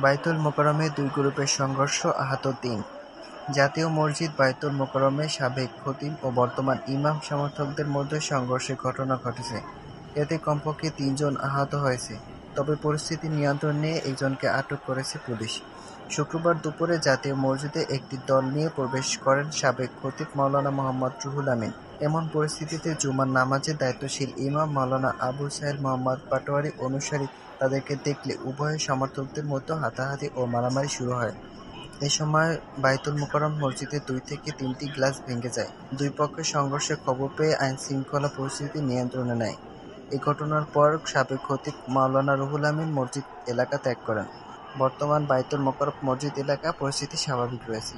বায়তুল মোকাররমে দুই গ্রুপের সংঘর্ষ, আহত ৩। জাতীয় মসজিদ বায়তুল মোকাররমে সাবেক খতিব ও বর্তমান ইমাম সমর্থকদের মধ্যে সংঘর্ষের ঘটনা ঘটেছে। এতে কমপক্ষে ৩ জন আহত হয়েছে। তবে পরিস্থিতি নিয়ন্ত্রণে নিয়ে একজনকে আটক করেছে পুলিশ। শুক্রবার দুপুরে জাতীয় মসজিদে একটি দল নিয়ে প্রবেশ করেন সাবেক খতিব মাওলানা মোহাম্মদ রুহুল আমিন। এমন পরিস্থিতিতে জুমার নামাজে দায়িত্বশীল ইমাম মাওলানা আবু সাহেল মোহাম্মদ পাটোয়ারী অনুসারী তাদেরকে দেখলে উভয় সমর্থকদের মধ্যে হাতাহাতি ও মারামারি শুরু হয়। এ সময় বায়তুল মোকাররম মসজিদের ২ থেকে ৩টি গ্লাস ভেঙে যায়। দুই পক্ষের সংঘর্ষের খবর পেয়ে আইনশৃঙ্খলা পরিস্থিতি নিয়ন্ত্রণে নেয়। এ ঘটনার পর সাবেক খতিব মাওলানা রুহুল আমিন মসজিদ এলাকা ত্যাগ করেন। বর্তমান বায়তুল মোকাররম মসজিদ এলাকা পরিস্থিতি স্বাভাবিক রয়েছে।